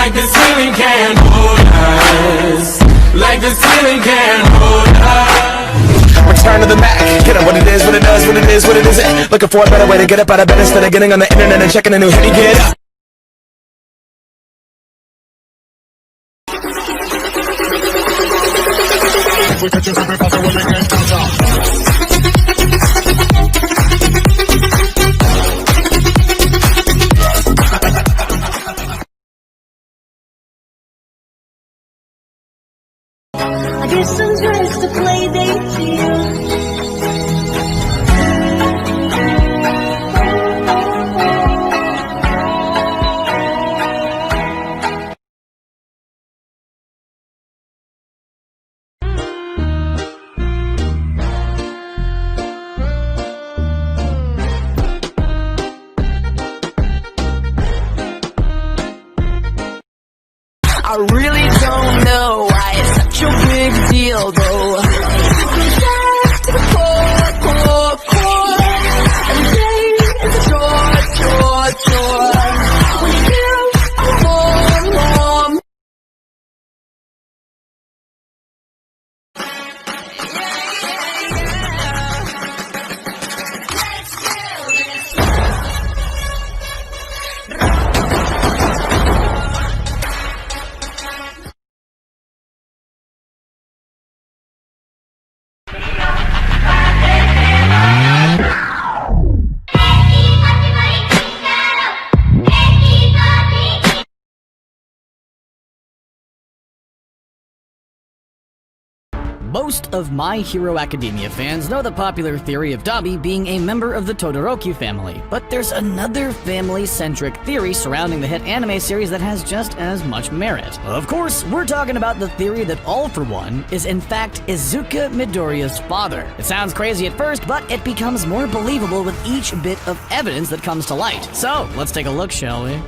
like the ceiling can't hold us. Like the ceiling can't hold us. Return to the Mac. Get up what it is, what it does, what it is, what it isn't. Looking for a better way to get up out of bed instead of getting on the internet and checking a new hit. Get up. I get some dress to play date to you. I really don't know why it's such a big deal, though. To the core, and day is a chore. When you feel warm. Most of My Hero Academia fans know the popular theory of Dabi being a member of the Todoroki family, but there's another family-centric theory surrounding the hit anime series that has just as much merit. Of course, we're talking about the theory that All For One is in fact Izuka Midoriya's father. It sounds crazy at first, but it becomes more believable with each bit of evidence that comes to light. So, let's take a look, shall we?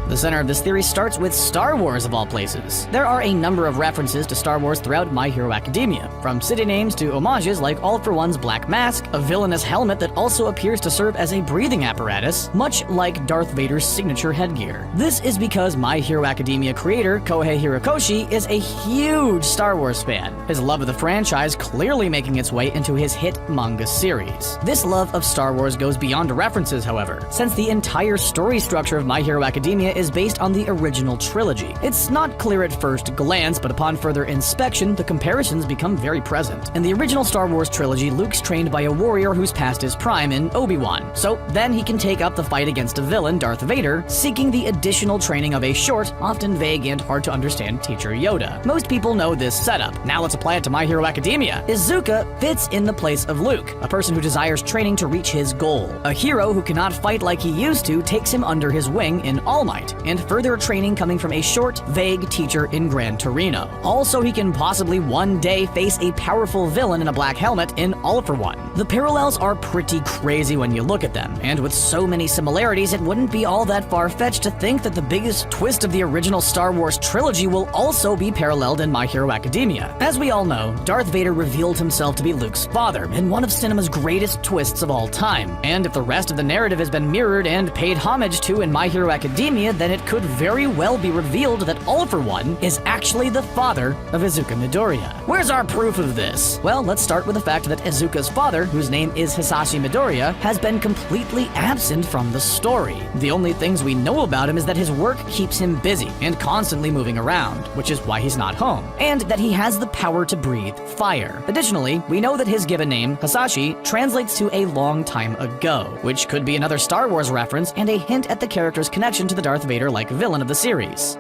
The center of this theory starts with Star Wars, of all places. There are a number of references to Star Wars throughout My Hero Academia, from city names to homages like All For One's black mask, a villainous helmet that also appears to serve as a breathing apparatus, much like Darth Vader's signature headgear. This is because My Hero Academia creator Kohei Horikoshi is a huge Star Wars fan, his love of the franchise clearly making its way into his hit manga series. This love of Star Wars goes beyond references, however, since the entire story structure of My Hero Academia is based on the original trilogy. It's not clear at first glance, but upon further inspection, the comparisons become very present. In the original Star Wars trilogy, Luke's trained by a warrior who's past his prime in Obi-Wan, so then he can take up the fight against a villain, Darth Vader, seeking the additional training of a short, often vague and hard to understand teacher Yoda. Most people know this setup. Now let's apply it to My Hero Academia. Izuka fits in the place of Luke, a person who desires training to reach his goal. A hero who cannot fight like he used to takes him under his wing in All Might, and further training coming from a short, vague teacher in Gran Torino. Also, he can possibly one day face a powerful villain in a black helmet in All For One. The parallels are pretty crazy when you look at them, and with so many similarities, it wouldn't be all that far-fetched to think that the biggest twist of the original Star Wars trilogy will also be paralleled in My Hero Academia. As we all know, Darth Vader revealed himself to be Luke's father, in one of cinema's greatest twists of all time. And if the rest of the narrative has been mirrored and paid homage to in My Hero Academia, then it could very well be revealed that All For One is actually the father of Izuka Midoriya. Where's our proof of this? Well, let's start with the fact that Izuka's father, whose name is Hisashi Midoriya, has been completely absent from the story. The only things we know about him is that his work keeps him busy and constantly moving around, which is why he's not home, and that he has the power to breathe fire. Additionally, we know that his given name, Hisashi, translates to a long time ago, which could be another Star Wars reference and a hint at the character's connection to the Darth Vader-like villain of the series.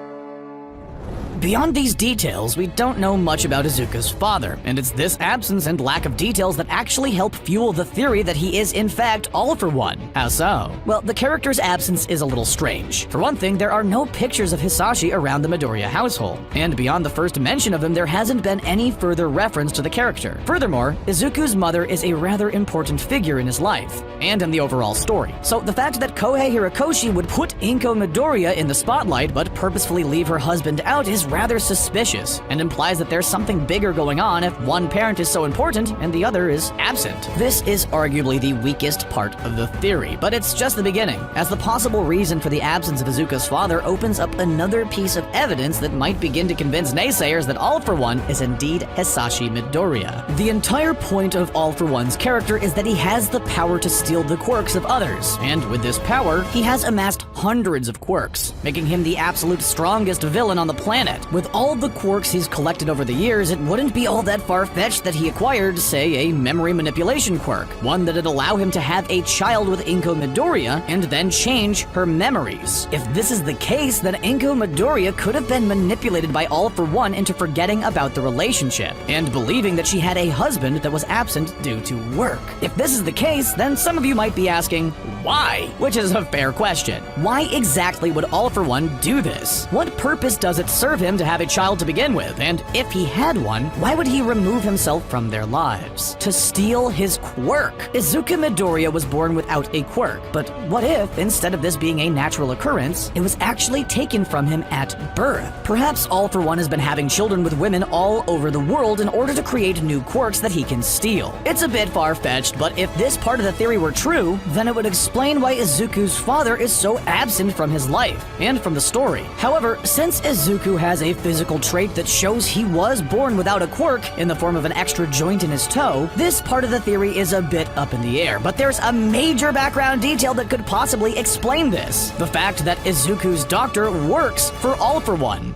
Beyond these details, we don't know much about Izuka's father, and it's this absence and lack of details that actually help fuel the theory that he is in fact All For One. How so? Well, the character's absence is a little strange. For one thing, there are no pictures of Hisashi around the Midoriya household, and beyond the first mention of him, there hasn't been any further reference to the character. Furthermore, Izuku's mother is a rather important figure in his life, and in the overall story. So the fact that Kohei Horikoshi would put Inko Midoriya in the spotlight but purposefully leave her husband out is rather suspicious and implies that there's something bigger going on if one parent is so important and the other is absent. This is arguably the weakest part of the theory, but it's just the beginning, as the possible reason for the absence of Izuku's father opens up another piece of evidence that might begin to convince naysayers that All For One is indeed Hisashi Midoriya. The entire point of All For One's character is that he has the power to steal the quirks of others, and with this power, he has amassed hundreds of quirks, making him the absolute strongest villain on the planet. With all the quirks he's collected over the years, it wouldn't be all that far-fetched that he acquired, say, a memory manipulation quirk, one that'd allow him to have a child with Inko Midoriya and then change her memories. If this is the case, then Inko Midoriya could have been manipulated by All For One into forgetting about the relationship and believing that she had a husband that was absent due to work. If this is the case, then some of you might be asking, why? Which is a fair question. Why exactly would All For One do this? What purpose does it serve him to have a child to begin with? And if he had one, why would he remove himself from their lives? To steal his quirk. Izuku Midoriya was born without a quirk, but what if, instead of this being a natural occurrence, it was actually taken from him at birth? Perhaps All For One has been having children with women all over the world in order to create new quirks that he can steal. It's a bit far-fetched, but if this part of the theory were true, then it would explain why Izuku's father is so absent from his life and from the story. However, since Izuku has a physical trait that shows he was born without a quirk in the form of an extra joint in his toe, this part of the theory is a bit up in the air, but there's a major background detail that could possibly explain this. The fact that Izuku's doctor works for All For One.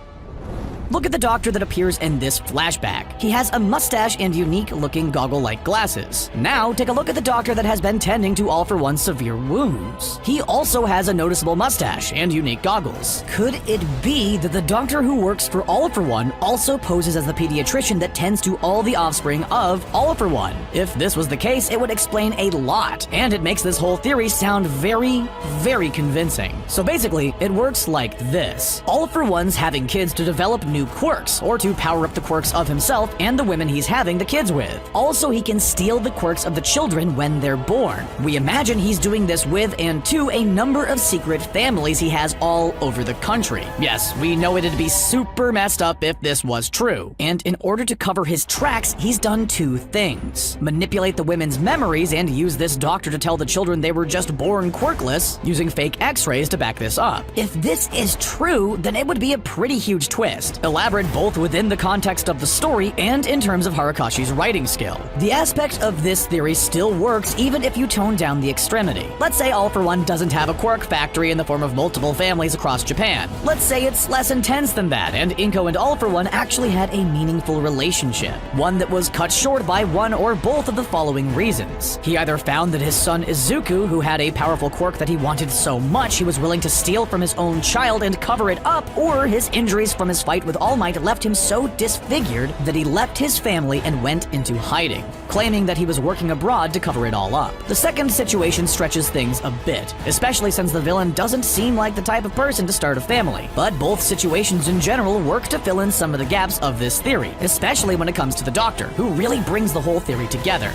Look at the doctor that appears in this flashback. He has a mustache and unique-looking goggle-like glasses. Now, take a look at the doctor that has been tending to All For One's severe wounds. He also has a noticeable mustache and unique goggles. Could it be that the doctor who works for All For One also poses as the pediatrician that tends to all the offspring of All For One? If this was the case, it would explain a lot, and it makes this whole theory sound very, very convincing. So basically, it works like this. All For One's having kids to develop new quirks, or to power up the quirks of himself and the women he's having the kids with. Also, he can steal the quirks of the children when they're born. We imagine he's doing this with and to a number of secret families he has all over the country. Yes, we know it'd be super messed up if this was true. And in order to cover his tracks, he's done two things. Manipulate the women's memories and use this doctor to tell the children they were just born quirkless, using fake x-rays to back this up. If this is true, then it would be a pretty huge twist. Elaborate both within the context of the story and in terms of Harakashi's writing skill. The aspect of this theory still works even if you tone down the extremity. Let's say All For One doesn't have a quirk factory in the form of multiple families across Japan. Let's say it's less intense than that, and Inko and All For One actually had a meaningful relationship. One that was cut short by one or both of the following reasons. He either found that his son Izuku, who had a powerful quirk that he wanted so much he was willing to steal from his own child and cover it up, or his injuries from his fight with All Might left him so disfigured that he left his family and went into hiding, claiming that he was working abroad to cover it all up. The second situation stretches things a bit, especially since the villain doesn't seem like the type of person to start a family. But both situations in general work to fill in some of the gaps of this theory, especially when it comes to the doctor, who really brings the whole theory together.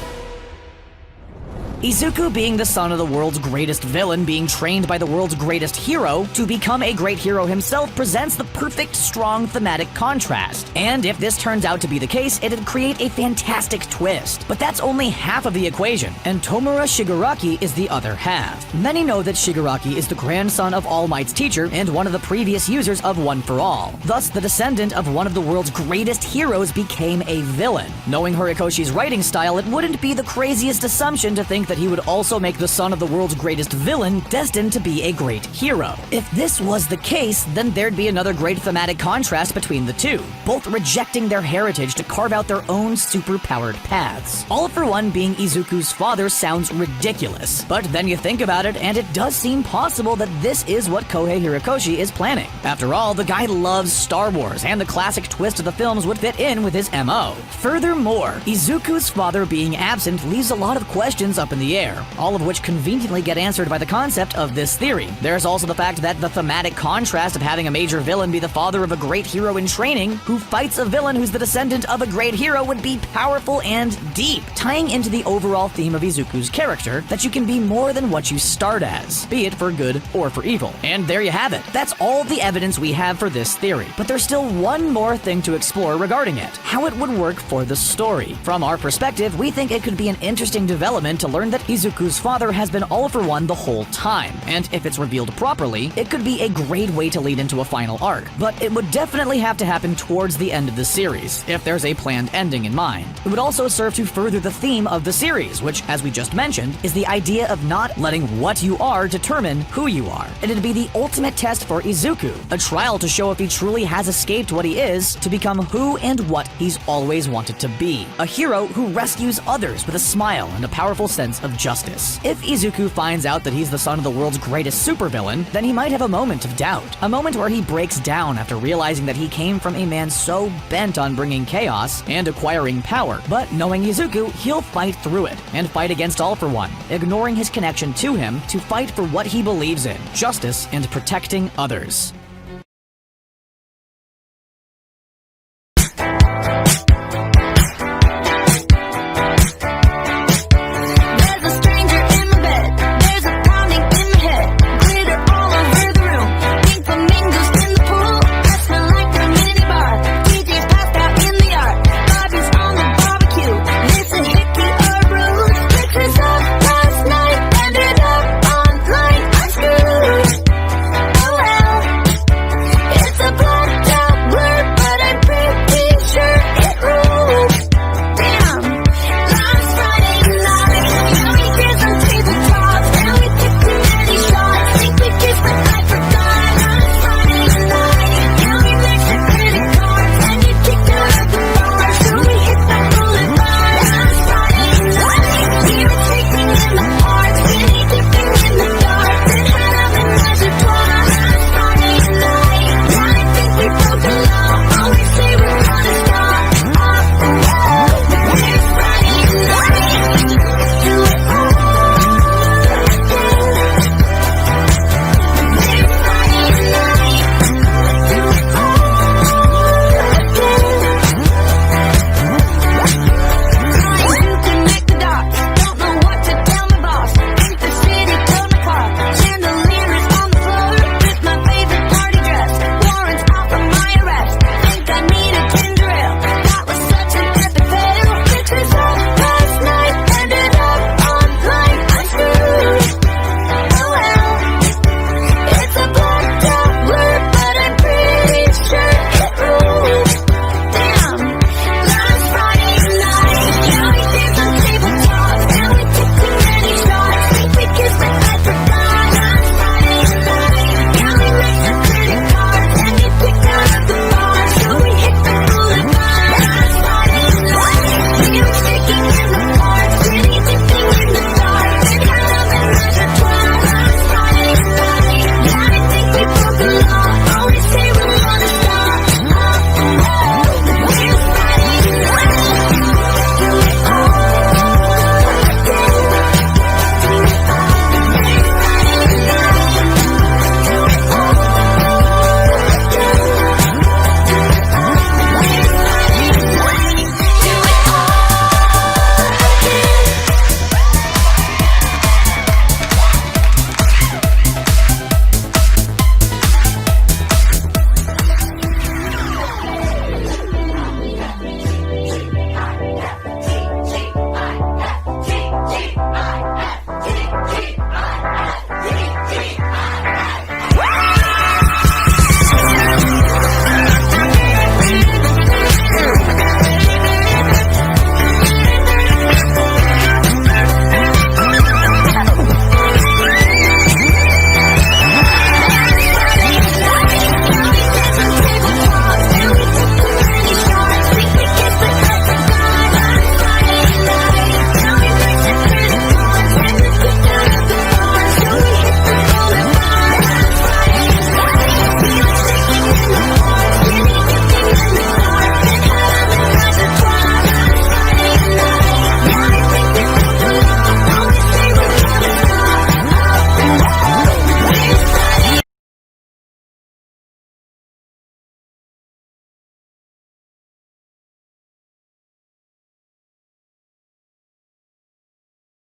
Izuku being the son of the world's greatest villain being trained by the world's greatest hero to become a great hero himself presents the perfect strong thematic contrast. And if this turns out to be the case, it'd create a fantastic twist. But that's only half of the equation, and Tomura Shigaraki is the other half. Many know that Shigaraki is the grandson of All Might's teacher and one of the previous users of One For All. Thus, the descendant of one of the world's greatest heroes became a villain. Knowing Horikoshi's writing style, it wouldn't be the craziest assumption to think that he would also make the son of the world's greatest villain destined to be a great hero. If this was the case, then there'd be another great thematic contrast between the two, both rejecting their heritage to carve out their own super-powered paths. All For One being Izuku's father sounds ridiculous, but then you think about it and it does seem possible that this is what Kohei Horikoshi is planning. After all, the guy loves Star Wars, and the classic twist of the films would fit in with his MO. Furthermore, Izuku's father being absent leaves a lot of questions up in in the air, all of which conveniently get answered by the concept of this theory. There's also the fact that the thematic contrast of having a major villain be the father of a great hero in training who fights a villain who's the descendant of a great hero would be powerful and deep, tying into the overall theme of Izuku's character that you can be more than what you start as, be it for good or for evil. And there you have it. That's all the evidence we have for this theory. But there's still one more thing to explore regarding it: how it would work for the story. From our perspective, we think it could be an interesting development to learn that Izuku's father has been All For One the whole time, and if it's revealed properly, it could be a great way to lead into a final arc. But it would definitely have to happen towards the end of the series, if there's a planned ending in mind. It would also serve to further the theme of the series, which, as we just mentioned, is the idea of not letting what you are determine who you are. It'd be the ultimate test for Izuku, a trial to show if he truly has escaped what he is to become who and what he's always wanted to be. A hero who rescues others with a smile and a powerful sense of justice. If Izuku finds out that he's the son of the world's greatest supervillain, then he might have a moment of doubt. A moment where he breaks down after realizing that he came from a man so bent on bringing chaos and acquiring power. But knowing Izuku, he'll fight through it and fight against All For One, ignoring his connection to him to fight for what he believes in: justice and protecting others.